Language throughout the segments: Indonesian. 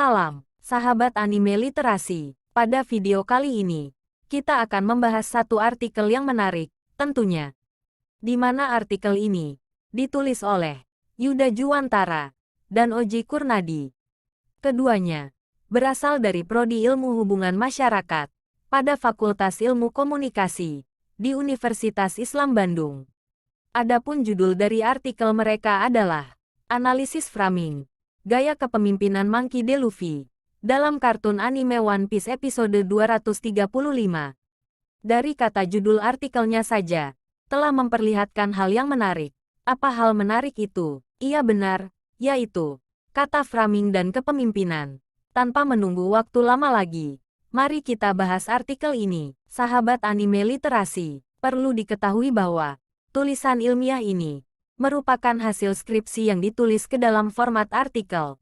Salam, sahabat anime literasi. Pada video kali ini, kita akan membahas satu artikel yang menarik, tentunya. Di mana artikel ini ditulis oleh Yuda Juwantara dan Oji Kurnadi. Keduanya berasal dari Prodi Ilmu Hubungan Masyarakat pada Fakultas Ilmu Komunikasi di Universitas Islam Bandung. Adapun judul dari artikel mereka adalah Analisis Framing Gaya Kepemimpinan Monkey D. Luffy dalam kartun anime One Piece episode 235. Dari kata judul artikelnya saja, telah memperlihatkan hal yang menarik. Apa hal menarik itu? Iya benar, yaitu kata framing dan kepemimpinan. Tanpa menunggu waktu lama lagi, mari kita bahas artikel ini. Sahabat anime literasi, perlu diketahui bahwa tulisan ilmiah ini merupakan hasil skripsi yang ditulis ke dalam format artikel.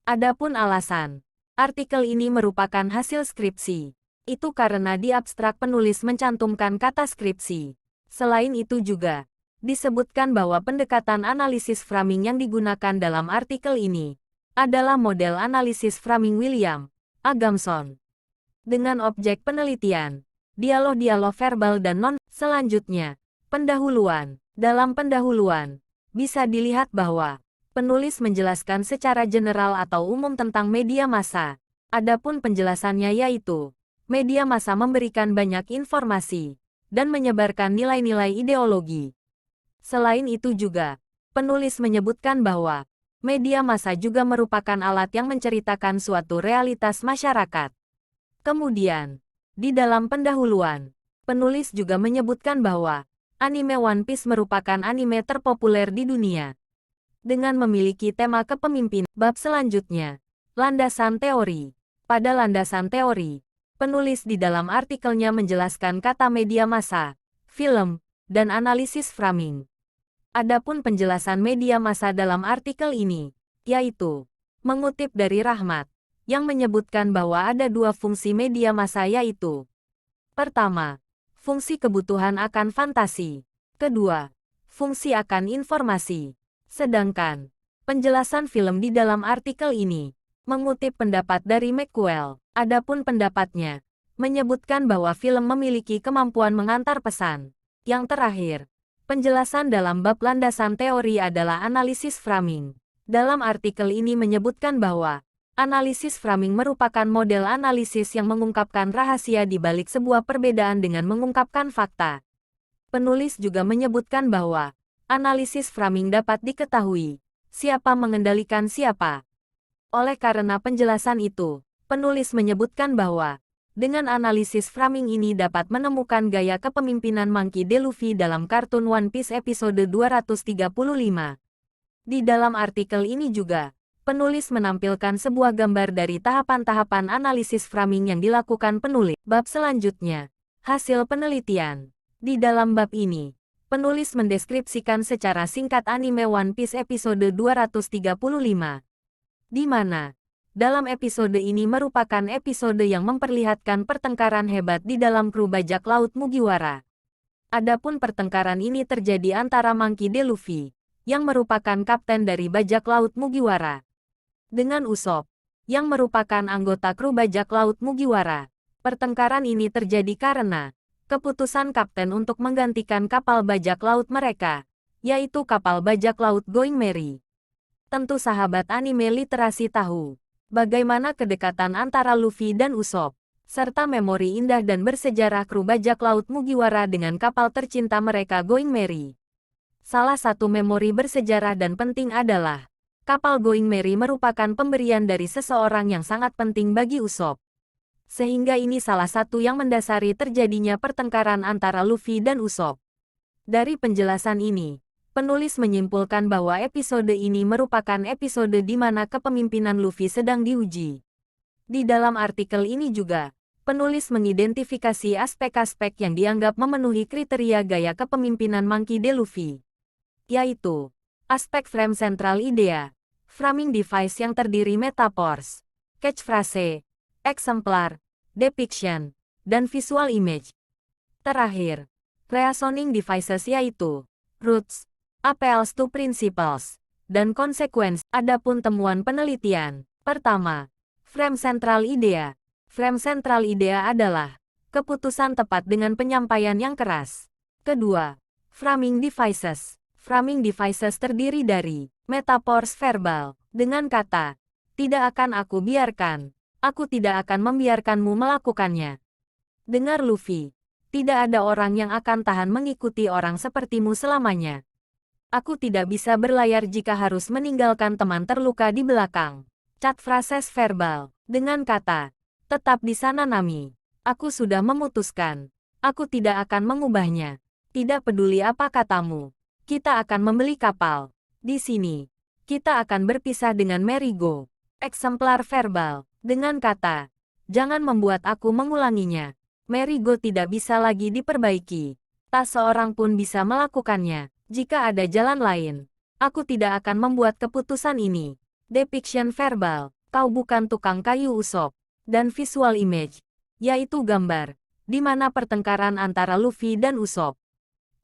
Adapun alasan, artikel ini merupakan hasil skripsi. Itu karena di abstrak penulis mencantumkan kata skripsi. Selain itu juga, disebutkan bahwa pendekatan analisis framing yang digunakan dalam artikel ini adalah model analisis framing William Agamson. Dengan objek penelitian, dialog-dialog verbal dan non-selanjutnya, pendahuluan. Dalam pendahuluan, bisa dilihat bahwa penulis menjelaskan secara general atau umum tentang media massa. Adapun penjelasannya yaitu, media massa memberikan banyak informasi dan menyebarkan nilai-nilai ideologi. Selain itu juga, penulis menyebutkan bahwa media massa juga merupakan alat yang menceritakan suatu realitas masyarakat. Kemudian, di dalam pendahuluan, penulis juga menyebutkan bahwa anime One Piece merupakan anime terpopuler di dunia. Dengan memiliki tema kepemimpinan, bab selanjutnya, landasan teori. Pada landasan teori, penulis di dalam artikelnya menjelaskan kata media massa, film, dan analisis framing. Adapun penjelasan media massa dalam artikel ini, yaitu mengutip dari Rahmat, yang menyebutkan bahwa ada dua fungsi media massa yaitu: pertama, fungsi kebutuhan akan fantasi. Kedua, fungsi akan informasi. Sedangkan, penjelasan film di dalam artikel ini mengutip pendapat dari McQuell. Adapun pendapatnya menyebutkan bahwa film memiliki kemampuan mengantar pesan. Yang terakhir, penjelasan dalam bab landasan teori adalah analisis framing. Dalam artikel ini menyebutkan bahwa analisis framing merupakan model analisis yang mengungkapkan rahasia di balik sebuah perbedaan dengan mengungkapkan fakta. Penulis juga menyebutkan bahwa analisis framing dapat diketahui siapa mengendalikan siapa. Oleh karena penjelasan itu, penulis menyebutkan bahwa dengan analisis framing ini dapat menemukan gaya kepemimpinan Monkey D. Luffy dalam kartun One Piece episode 235. Di dalam artikel ini juga, penulis menampilkan sebuah gambar dari tahapan-tahapan analisis framing yang dilakukan penulis. Bab selanjutnya, hasil penelitian. Di dalam bab ini, penulis mendeskripsikan secara singkat anime One Piece episode 235. Di mana, dalam episode ini merupakan episode yang memperlihatkan pertengkaran hebat di dalam kru bajak laut Mugiwara. Adapun pertengkaran ini terjadi antara Monkey D. Luffy, yang merupakan kapten dari bajak laut Mugiwara, dengan Usopp, yang merupakan anggota kru bajak laut Mugiwara. Pertengkaran ini terjadi karena keputusan kapten untuk menggantikan kapal bajak laut mereka, yaitu kapal bajak laut Going Merry. Tentu sahabat anime literasi tahu bagaimana kedekatan antara Luffy dan Usopp, serta memori indah dan bersejarah kru bajak laut Mugiwara dengan kapal tercinta mereka Going Merry. Salah satu memori bersejarah dan penting adalah kapal Going Merry merupakan pemberian dari seseorang yang sangat penting bagi Usopp. Sehingga ini salah satu yang mendasari terjadinya pertengkaran antara Luffy dan Usopp. Dari penjelasan ini, penulis menyimpulkan bahwa episode ini merupakan episode di mana kepemimpinan Luffy sedang diuji. Di dalam artikel ini juga, penulis mengidentifikasi aspek-aspek yang dianggap memenuhi kriteria gaya kepemimpinan Monkey D. Luffy, yaitu aspek frame sentral idea, framing device yang terdiri metaphors, catchphrase, eksemplar, depiction, dan visual image. Terakhir, reasoning devices yaitu roots, appeals to principles, dan consequence. Adapun temuan penelitian, pertama, Frame Central Idea. Frame Central Idea adalah keputusan tepat dengan penyampaian yang keras. Kedua, Framing Devices. Framing Devices terdiri dari metaphors verbal. Dengan kata, tidak akan aku biarkan. Aku tidak akan membiarkanmu melakukannya. Dengar Luffy. Tidak ada orang yang akan tahan mengikuti orang sepertimu selamanya. Aku tidak bisa berlayar jika harus meninggalkan teman terluka di belakang. Cat frases verbal. Dengan kata, tetap di sana Nami. Aku sudah memutuskan. Aku tidak akan mengubahnya. Tidak peduli apa katamu. Kita akan membeli kapal. Di sini, kita akan berpisah dengan Merigo. Eksemplar verbal. Dengan kata, jangan membuat aku mengulanginya. Merigo tidak bisa lagi diperbaiki. Tak seorang pun bisa melakukannya. Jika ada jalan lain, aku tidak akan membuat keputusan ini. Depiction verbal. Kau bukan tukang kayu Usopp. Dan visual image, yaitu gambar, di mana pertengkaran antara Luffy dan Usopp.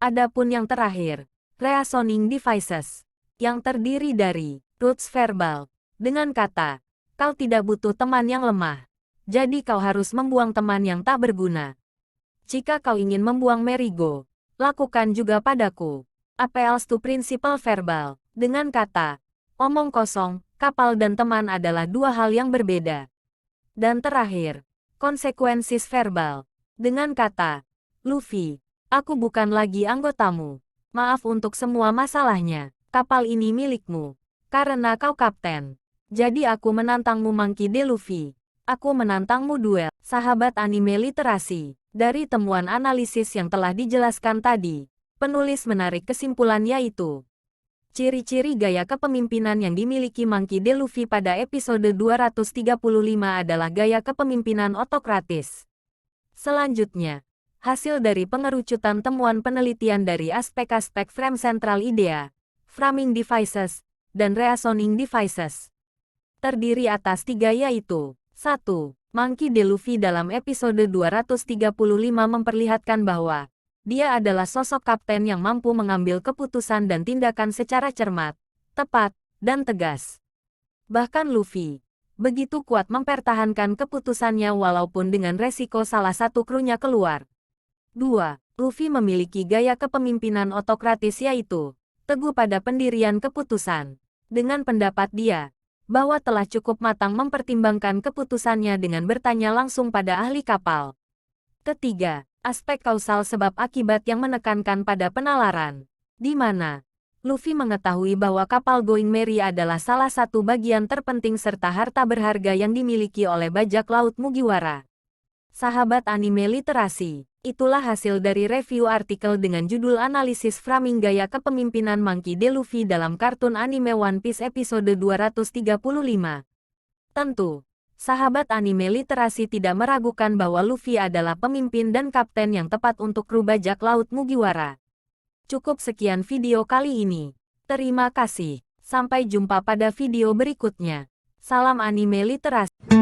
Adapun yang terakhir, reasoning devices, yang terdiri dari roots verbal. Dengan kata, kau tidak butuh teman yang lemah. Jadi kau harus membuang teman yang tak berguna. Jika kau ingin membuang Merigo, lakukan juga padaku. Appeals to principle verbal. Dengan kata, omong kosong, kapal dan teman adalah dua hal yang berbeda. Dan terakhir, konsekuensis verbal. Dengan kata, Luffy, aku bukan lagi anggotamu. Maaf untuk semua masalahnya. Kapal ini milikmu. Karena kau kapten. Jadi aku menantangmu Monkey D. Luffy. Aku menantangmu duel. Sahabat anime literasi. Dari temuan analisis yang telah dijelaskan tadi, penulis menarik kesimpulan yaitu ciri-ciri gaya kepemimpinan yang dimiliki Monkey D. Luffy pada episode 235 adalah gaya kepemimpinan otokratis. Selanjutnya, hasil dari pengerucutan temuan penelitian dari aspek-aspek frame central idea, framing devices, dan reasoning devices. Terdiri atas tiga yaitu 1. Monkey D. Luffy dalam episode 235 memperlihatkan bahwa dia adalah sosok kapten yang mampu mengambil keputusan dan tindakan secara cermat, tepat, dan tegas. Bahkan Luffy begitu kuat mempertahankan keputusannya walaupun dengan resiko salah satu krunya keluar. 2. Luffy memiliki gaya kepemimpinan otokratis yaitu teguh pada pendirian keputusan. Dengan pendapat dia, bahwa telah cukup matang mempertimbangkan keputusannya dengan bertanya langsung pada ahli kapal. Ketiga, aspek kausal sebab akibat yang menekankan pada penalaran, di mana Luffy mengetahui bahwa kapal Going Merry adalah salah satu bagian terpenting serta harta berharga yang dimiliki oleh bajak laut Mugiwara. Sahabat anime literasi, itulah hasil dari review artikel dengan judul analisis framing gaya kepemimpinan Monkey D. Luffy dalam kartun anime One Piece episode 235. Tentu, sahabat anime literasi tidak meragukan bahwa Luffy adalah pemimpin dan kapten yang tepat untuk kru bajak laut Mugiwara. Cukup sekian video kali ini. Terima kasih. Sampai jumpa pada video berikutnya. Salam anime literasi.